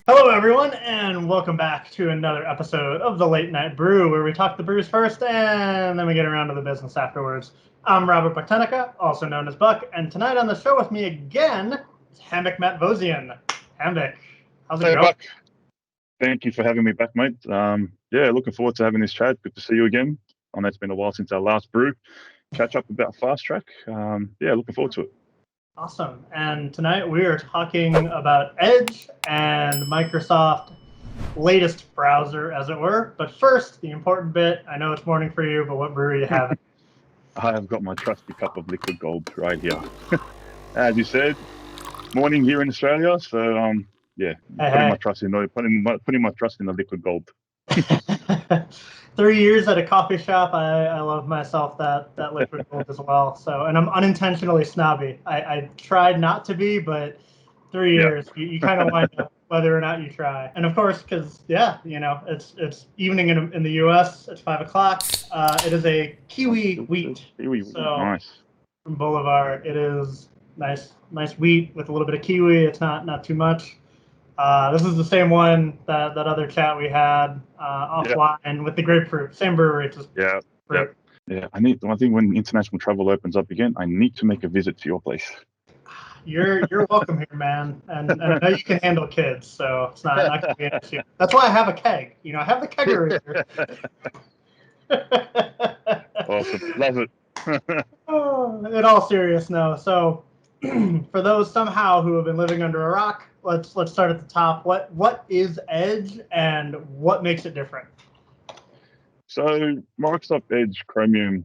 Hello, everyone, and welcome back to another episode of the Late Night Brew, where we talk the brews first and then we get around to the business afterwards. I'm Robert Buktenica, also known as Buck, and tonight on the show with me again is Hambik Matvosian. Hambik, how's it Hey, going? Buck. Thank you for having me back, mate. Looking forward to having this chat. Good to see you again. I know it's been a while since our last brew. Catch up about Fast Track. Looking forward to it. Awesome. And tonight we are talking about Edge and Microsoft latest browser, as it were. But first, the important bit. I know it's morning for you, but what brew are you having? I have got my trusty cup of liquid gold right here. As you said, morning here in Australia. So putting my trust in putting my trust in the liquid gold. 3 years at a coffee shop. I love myself that liquid gold as well. So, and I'm unintentionally snobby. I tried not to be, but 3 years, you kind of wind up whether or not you try. And of course, because it's evening in the U.S. It's 5 o'clock. It is a kiwi wheat. So Nice. From Boulevard, it is nice wheat with a little bit of kiwi. It's not too much. This is the same one that other chat we had offline with the grapefruit. Same brewery. Just fruit. Yeah. I think when international travel opens up again, I need to make a visit to your place. You're welcome here, man. And I know you can handle kids, so it's not going to be an issue. That's why I have a keg. I have the kegerator. Awesome. Love it. In all seriousness, no. So, for those somehow who have been living under a rock, let's start at the top. What is Edge and what makes it different? So Microsoft Edge Chromium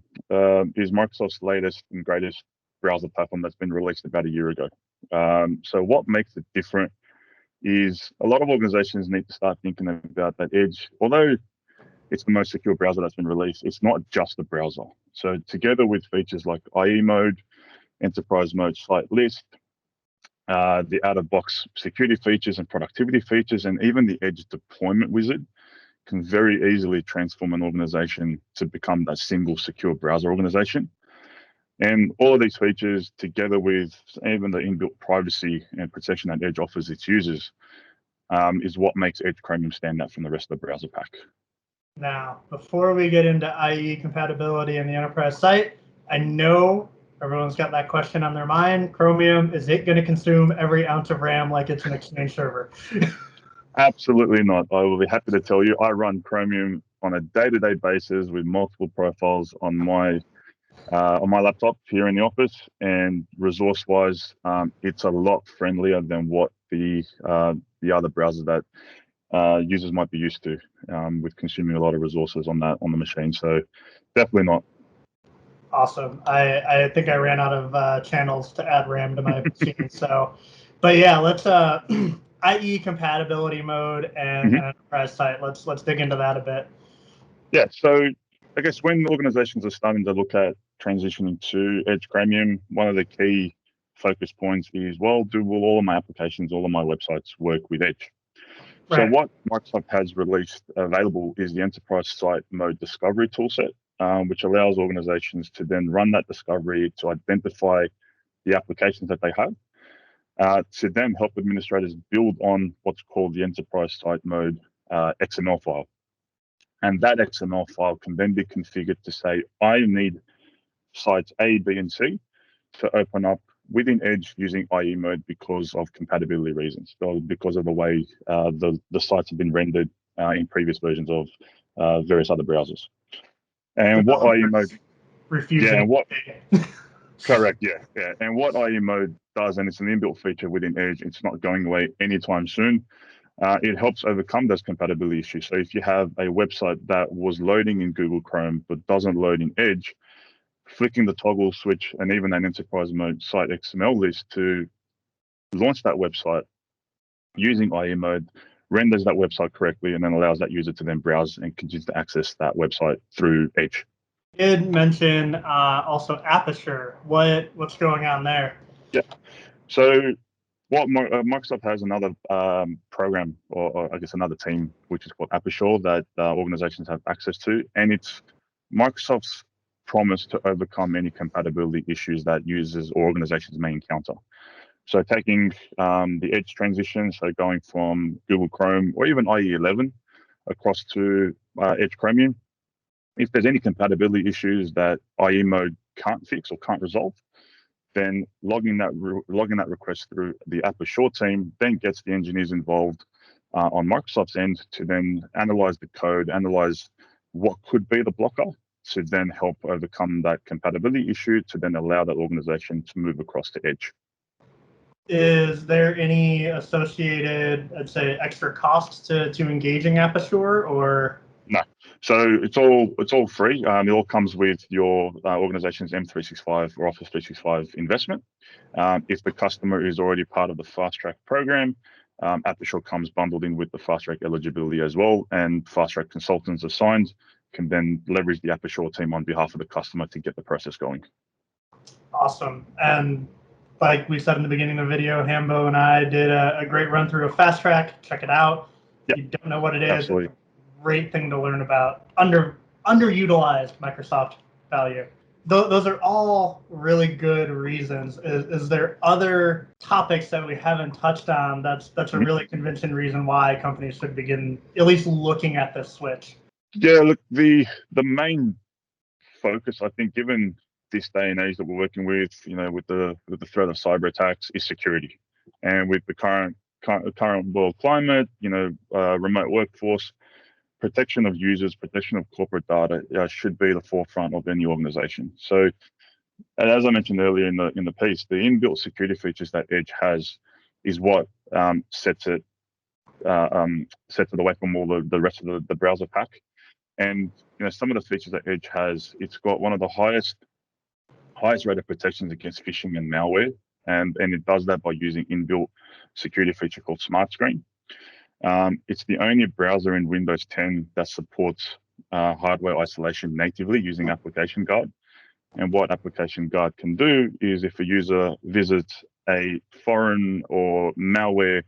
is Microsoft's latest and greatest browser platform that's been released about a year ago. So what makes it different is a lot of organizations need to start thinking about that Edge, although it's the most secure browser that's been released, it's not just a browser. So together with features like IE mode, enterprise mode, site list, the out-of-box security features and productivity features, and even the Edge deployment wizard can very easily transform an organization to become that single secure browser organization. And all of these features, together with even the inbuilt privacy and protection that Edge offers its users, is what makes Edge Chromium stand out from the rest of the browser pack. Now, before we get into IE compatibility in the enterprise site, I know everyone's got that question on their mind. Chromium, is it going to consume every ounce of RAM like it's an Exchange server? Absolutely not. I will be happy to tell you I run Chromium on a day-to-day basis with multiple profiles on my laptop here in the office, and resource-wise, it's a lot friendlier than what the other browsers that users might be used to, with consuming a lot of resources on the machine. So definitely not. Awesome. I think I ran out of channels to add RAM to my machine. So, but yeah, let's IE compatibility mode and enterprise site. Let's dig into that a bit. Yeah. So I guess when organizations are starting to look at transitioning to Edge Chromium, one of the key focus points is, will all of my applications, all of my websites work with Edge? Right. So what Microsoft has released available is the enterprise site mode discovery toolset, which allows organizations to then run that discovery to identify the applications that they have, to then help administrators build on what's called the enterprise site mode XML file. And that XML file can then be configured to say, I need sites A, B, and C to open up within Edge using IE mode because of compatibility reasons, or because of the way the sites have been rendered in previous versions of various other browsers. And what IE mode refusing. Correct, yeah. And what IE mode does, and it's an inbuilt feature within Edge, it's not going away anytime soon. It helps overcome those compatibility issues. So if you have a website that was loading in Google Chrome but doesn't load in Edge, flicking the toggle switch and even an enterprise mode site XML list to launch that website using IE mode renders that website correctly and then allows that user to then browse and continue to access that website through Edge. You did mention also Aperture. What's going on there? Yeah. So what Microsoft has another program, or I guess another team, which is called Aperture, that organizations have access to, and it's Microsoft's promise to overcome any compatibility issues that users or organizations may encounter. So taking the Edge transition, so going from Google Chrome or even IE 11 across to Edge Chromium. If there's any compatibility issues that IE mode can't fix or can't resolve, then logging that request through the App Assure team then gets the engineers involved on Microsoft's end to then analyze the code, analyze what could be the blocker to then help overcome that compatibility issue to then allow that organization to move across to Edge. Is there any associated, I'd say, extra costs to engaging App Assure, or? No. So it's all free. It all comes with your organization's M365 or Office 365 investment. If the customer is already part of the Fast Track program, App Assure comes bundled in with the Fast Track eligibility as well, and Fast Track consultants assigned can then leverage the App Assure team on behalf of the customer to get the process going. Awesome. And like we said in the beginning of the video, Hambo and I did a great run through of Fast Track. Check it out. Yep. If you don't know what it is, Absolutely. It's a great thing to learn about. Underutilized Microsoft value. Those are all really good reasons. Is there other topics that we haven't touched on that's a really convincing reason why companies should begin at least looking at this switch? Yeah, look, the main focus, I think, given this day and age that we're working with, with the threat of cyber attacks, is security. And with the current world climate, remote workforce, protection of users, protection of corporate data should be the forefront of any organization. So, as I mentioned earlier in the piece, the inbuilt security features that Edge has is what sets it away from all the rest of the browser pack. And some of the features that Edge has, it's got one of the highest rate of protections against phishing and malware, and it does that by using inbuilt security feature called Smart Screen. It's the only browser in Windows 10 that supports hardware isolation natively using Application Guard. And what Application Guard can do is, if a user visits a foreign or malware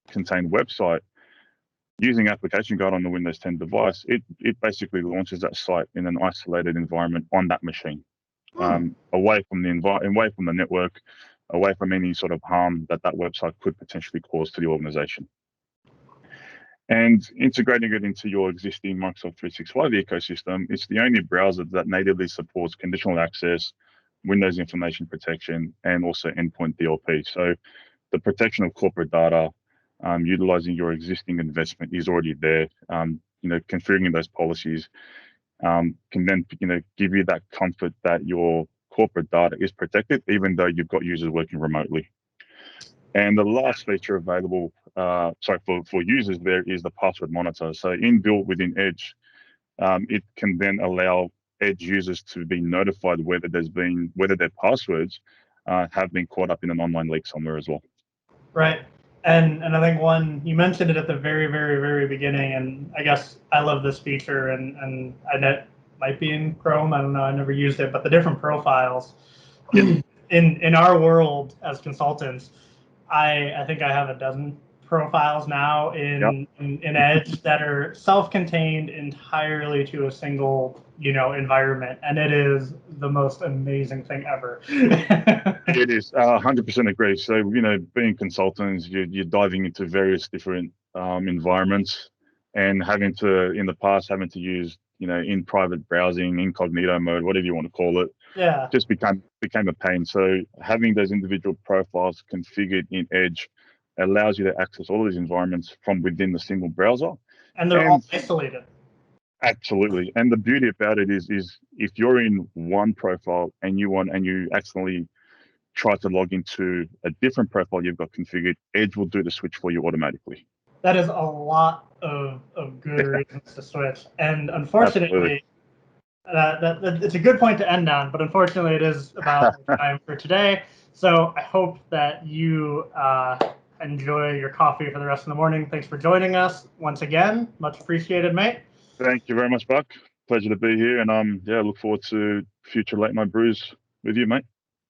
contained website, using Application Guard on the Windows 10 device, it basically launches that site in an isolated environment on that machine, away from the network, away from any sort of harm that website could potentially cause to the organization. And integrating it into your existing Microsoft 365 ecosystem, it's the only browser that natively supports conditional access, Windows information protection, and also endpoint DLP. So the protection of corporate data, utilizing your existing investment is already there. Configuring those policies can then give you that comfort that your corporate data is protected, even though you've got users working remotely. And the last feature available, for users there, is the password monitor. So inbuilt within Edge, it can then allow Edge users to be notified whether their passwords have been caught up in an online leak somewhere as well. Right. And I think you mentioned it at the very, very, very beginning, and I guess I love this feature, and I know it might be in Chrome. I don't know. I never used it, but the different profiles in our world as consultants, I think I have a dozen profiles now in Edge that are self-contained entirely to a single environment, and it is the most amazing thing ever. It is 100% agree. So being consultants, you're diving into various different environments, and having to use in private browsing, incognito mode, whatever you want to call it, just became a pain. So having those individual profiles configured in Edge allows you to access all of these environments from within the single browser. And they're all isolated. Absolutely. And the beauty about it is if you're in one profile and you accidentally try to log into a different profile you've got configured, Edge will do the switch for you automatically. That is a lot of good reasons to switch. And unfortunately, it's a good point to end on, but unfortunately it is about time for today. So I hope that you enjoy your coffee for the rest of the morning. Thanks for joining us once again. Much appreciated, mate. Thank you very much, Buck. Pleasure to be here, and look forward to future late night brews with you, mate.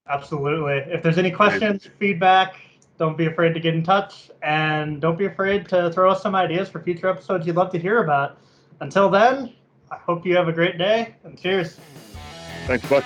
Absolutely. If there's any questions, feedback, don't be afraid to get in touch, and don't be afraid to throw us some ideas for future episodes you'd love to hear about. Until then, I hope you have a great day, and cheers. Thanks, Buck.